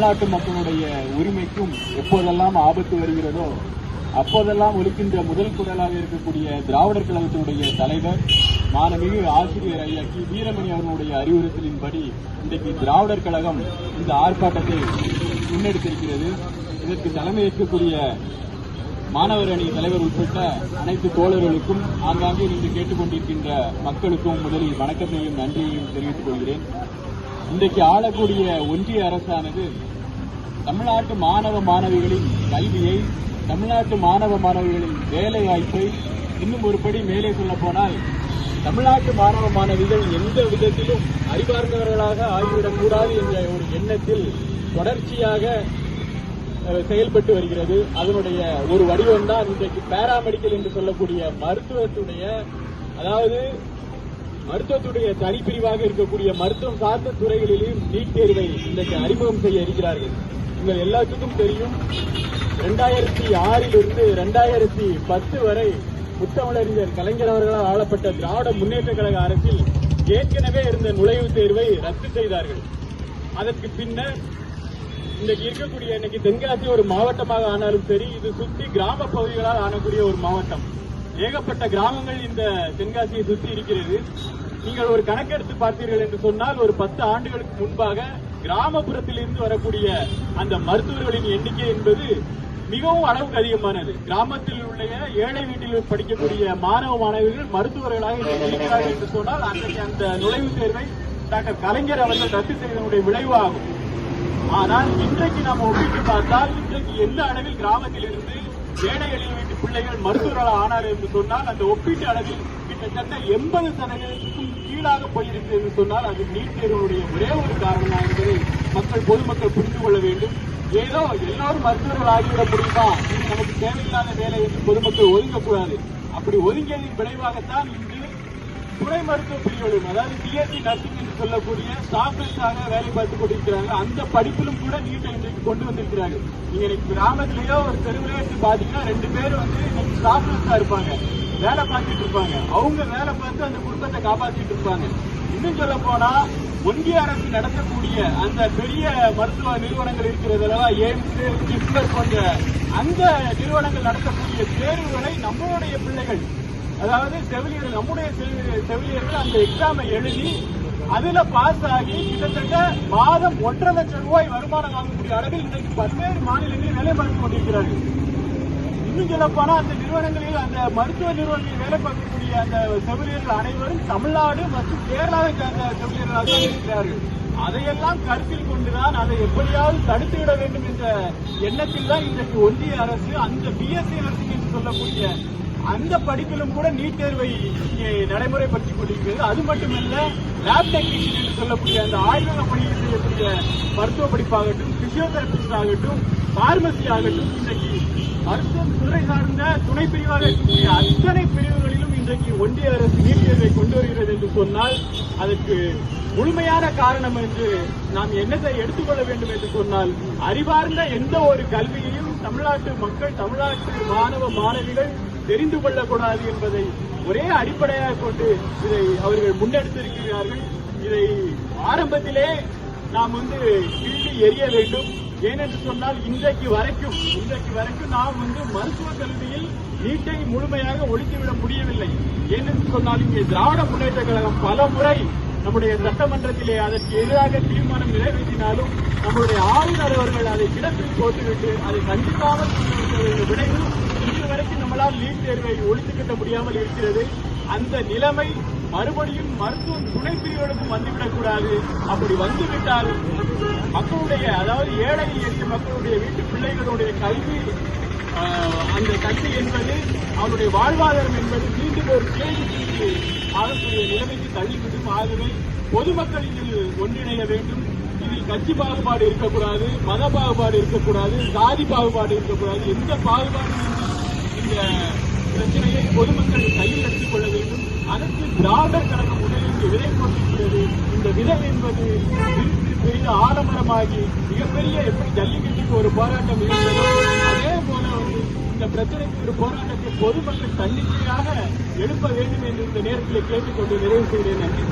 தமிழ்நாட்டு மக்களுடைய உரிமைக்கும் எப்போதெல்லாம் ஆபத்து வருகிறதோ அப்போதெல்லாம் ஒலிக்கின்ற முதல் குரலாக இருக்கக்கூடிய திராவிடர் கழகத்தினுடைய தலைவர் மாண்புமிகு ஆசிரியர் ஐயா கி வீரமணி அவர்களுடைய அறிவுறுத்தலின்படி இன்றைக்கு திராவிடர் கழகம் இந்த ஆர்ப்பாட்டத்தை முன்னெடுத்திருக்கிறது. இதற்கு தலைமையேற்கக்கூடிய மாணவர் அணி தலைவர் உட்பட்ட அனைத்து தோழர்களுக்கும் ஆங்காங்கே நின்று கேட்டுக்கொண்டிருக்கின்ற மக்களுக்கும் முதலில் வணக்கத்தையும் நன்றியையும் தெரிவித்துக் கொள்கிறேன். இன்றைக்கு ஆளக்கூடிய ஒன்றிய அரசானது தமிழ்நாட்டு மாணவ மாணவிகளின் கல்வியை, தமிழ்நாட்டு மாணவ மாணவிகளின் வேலை வாய்ப்பை இன்னும் ஒருபடி மேலே சொல்ல போனால் தமிழ்நாட்டு மாணவ மாணவிகள் எந்த விதத்திலும் அறிவார்ந்தவர்களாக ஆகிவிடக்கூடாது என்ற ஒரு எண்ணத்தில் தொடர்ச்சியாக செயல்பட்டு வருகிறது. அதனுடைய ஒரு வடிவம்தான் இன்றைக்கு பாராமெடிக்கல் என்று சொல்லக்கூடிய மருத்துவத்துடைய தனிப்பிரிவாக இருக்கக்கூடிய மருத்துவம் சார்ந்த துறைகளிலும் நீட் தேர்வை இன்றைக்கு அறிமுகம் செய்ய இருக்கிறார்கள். உங்கள் எல்லாத்துக்கும் தெரியும், 2006 2010 வரை முத்தமிழறிஞர் கலைஞர் அவர்களால் ஆளப்பட்ட திராவிட முன்னேற்ற கழக அரசில் ஏற்கனவே இருந்த நுழைவுத் தேர்வை ரத்து செய்தார்கள். அதற்கு பின்னர் இன்றைக்கு இருக்கக்கூடிய இன்னைக்கு தென்காசி ஒரு மாவட்டமாக ஆனாலும் சரி, இது சுற்றி கிராம பகுதிகளால் ஆனக்கூடிய ஒரு மாவட்டம். ஏகப்பட்ட கிராமங்கள் இந்த தென்காசியை சுற்றி இருக்கிறது. நீங்கள் ஒரு கணக்கெடுத்து பார்த்தீர்கள் என்று சொன்னால், ஒரு 10 ஆண்டுகளுக்கு முன்பாக கிராமப்புறத்தில் இருந்து வரக்கூடிய அந்த மருத்துவர்களின் எண்ணிக்கை என்பது மிகவும் அளவுக்கு அதிகமானது. கிராமத்தில் உள்ள ஏழை வீட்டில் படிக்கக்கூடிய மாணவ மாணவிகள் மருத்துவர்களாக இருக்கிறார்கள் என்று சொன்னால், அன்றைக்கு அந்த நுழைவுத் தேர்வை டாக்டர் கலைஞர் அவர்கள் ரத்து செய்ததனுடைய விளைவாகும். ஆனால் இன்றைக்கு நாம் ஒப்பிட்டு பார்த்தால், இன்றைக்கு எந்த அளவில் கிராமத்தில் இருந்து ஏழை எளிய வீட்டு பிள்ளைகள் மருத்துவர்களாக ஆனார் என்று சொன்னால், அந்த ஒப்பீட்டு அளவில் கிட்டத்தட்ட 80% கீழாக போயிருக்கிறது என்று சொன்னால், அது நீட் தேர்வுடைய ஒரே ஒரு காரணம் என்பதை பொதுமக்கள் புரிந்து கொள்ள வேண்டும். ஏதோ எல்லோரும் மருத்துவர்கள் ஆகிவிட முடியுமா, இது நமக்கு தேவையில்லாத வேலை என்று பொதுமக்கள் ஒதுங்கக்கூடாது. அப்படி ஒதுங்கியதின் விளைவாகத்தான் இன்று துணை மருத்துவ பிரிவுகளும், அதாவது பிஎஸ்சி நர்சிங் என்று சொல்லக்கூடிய ஸ்டாஃப் நர்ஸாக வேலை பார்த்துக் கொண்டிருக்கிறாங்க. அந்த படிப்பிலும் கூட நீட்டை இன்றைக்கு கொண்டு வந்திருக்கிறார்கள். நீங்க இன்னைக்கு கிராமத்திலேயோ ஒரு தெருவிலே எடுத்து பாத்தீங்கன்னா 2 பேர் இன்னைக்கு ஸ்டாஃப் நர்ஸா இருப்பாங்க, வேலை பார்த்துட்டு இருப்பாங்க. அவங்க வேலை பார்த்து அந்த குடும்பத்தை காப்பாற்றிட்டு இருப்பாங்க. இன்னும் சொல்ல போனா, ஒன்றிய அரசு நடத்தக்கூடிய அந்த பெரிய மருத்துவ நிறுவனங்கள் இருக்கிறது அல்லவா, எய்ம்ஸ், கிப்மர் போன்ற அந்த நிறுவனங்கள் நடத்தக்கூடிய தேர்வுகளை நம்மளுடைய பிள்ளைகள், அதாவது செவிலியர்கள், நம்முடைய செவிலியர்கள் அந்த எக்ஸாமை எழுதி அதுல பாஸ் ஆகி கிட்டத்தட்ட மாதம் 1.5 லட்சம் ரூபாய் வருமானம் வாங்கக்கூடிய அளவில் இன்றைக்கு 12 மாநிலங்களில் வேலை பார்த்துக் கொண்டிருக்கிறார்கள். இன்னும் சொல்ல போனா, அந்த நிறுவனங்களில், அந்த மருத்துவ நிறுவனங்களில் வேலை பார்க்கக்கூடிய அந்த செவிலியர்கள் அனைவரும் தமிழ்நாடு மற்றும் கேரளாவை சேர்ந்த செவிலியர்களாக இருக்கிறார்கள். அதையெல்லாம் கருத்தில் கொண்டுதான் அதை எப்படியாவது தடுத்துவிட வேண்டும் என்ற எண்ணத்தில் தான் இன்றைக்கு ஒன்றிய அரசு அந்த பிஎஸ்சி நர்சிங் என்று சொல்லக்கூடிய அந்த படிப்பிலும் கூட நீட் தேர்வை இங்கே நடைமுறைப்படுத்திக் கொண்டிருக்கிறது. அது மட்டுமல்ல, லேப் டெக்னீஷியன் என்று சொல்லக்கூடிய அந்த ஆய்வக பணியில் செய்யக்கூடிய மருத்துவ படிப்பாகட்டும், பிசியோதெரபிஸ்ட் ஆகட்டும், பார்மசி ஆகட்டும், இன்றைக்கு மருத்துவம் துறை சார்ந்த துணை பிரிவாக இருக்கக்கூடிய அத்தனை பிரிவுகளிலும் இன்றைக்கு ஒன்றிய அரசு நீட் தேர்வை கொண்டு வருகிறது என்று சொன்னால், அதற்கு முழுமையான காரணம் என்று நாம் என்னத்தை எடுத்துக்கொள்ள வேண்டும் என்று சொன்னால், அறிவார்ந்த எந்த ஒரு கல்வியையும் தமிழ்நாட்டு மக்கள், தமிழ்நாட்டு மாணவ மாணவிகள் தெரிந்து கொள்ளக்கூடாது என்பதை ஒரே அடிப்படையாக கொண்டு இதை அவர்கள் முன்னெடுத்திருக்கிறார்கள். இதை ஆரம்பத்திலே நாம் கிள்ளி எறிய வேண்டும். ஏனென்று சொன்னால், இன்றைக்கு வரைக்கும் நாம் மருத்துவ கல்வியில் நீட்டை முழுமையாக ஒழித்துவிட முடியவில்லை. ஏனென்று சொன்னால், இங்கே திராவிட முன்னேற்ற கழகம் பல முறை நம்முடைய சட்டமன்றத்திலே அதற்கு எதிராக தீர்மானம் நிறைவேற்றினாலும், நம்முடைய ஆளுநர் அவர்கள் அதை கிடப்பில் போட்டுவிட்டு அதை கண்டிப்பாமல் விளைவு இன்று வரைக்கும் நம்மளால் நீட் தேர்வை ஒழித்து கட்ட முடியாமல் இருக்கிறது. அந்த நிலைமை மறுபடியும் மருத்துவ துணை பிரிவுகளுக்கும் வந்துவிடக்கூடாது. அப்படி வந்துவிட்டால் மக்களுடைய, அதாவது ஏழை எளிய மக்களுடைய வீட்டு பிள்ளைகளுடைய கல்வி, அந்த கல்வி என்பது அவருடைய வாழ்வாதாரம் என்பது மீண்டும் ஒரு கேள்விக்கு ஆகக்கூடிய நிலைமைக்கு தள்ளிவிடும். ஆகவே பொதுமக்கள் இதில் ஒன்றிணைய வேண்டும். இதில் கட்சி பாகுபாடு இருக்கக்கூடாது, மத பாகுபாடு இருக்கக்கூடாது, சாதி பாகுபாடு இருக்கக்கூடாது. எந்த பாகுபாடும் இந்த பிரச்சனையை பொதுமக்கள் கையில் எடுத்துக் கொள்ள வேண்டும். அதற்கு திராவிடர் கழகம் முதலில் விதை போட்டிருக்கிறது. இந்த விதை என்பது பெரிய ஆலமரமாகி மிகப்பெரிய, எப்படி ஜல்லிக்கட்டுக்கு ஒரு போராட்டம் இருந்ததோ அதே போல இந்த பிரச்சனைக்கு ஒரு போராட்டத்தை பொதுமக்கள் தன்னிச்சையாக எழுப்ப வேண்டும் என்று இந்த நேரத்தில் கேட்டுக்கொண்டு நிறைவு செய்கிறேன். நன்றி.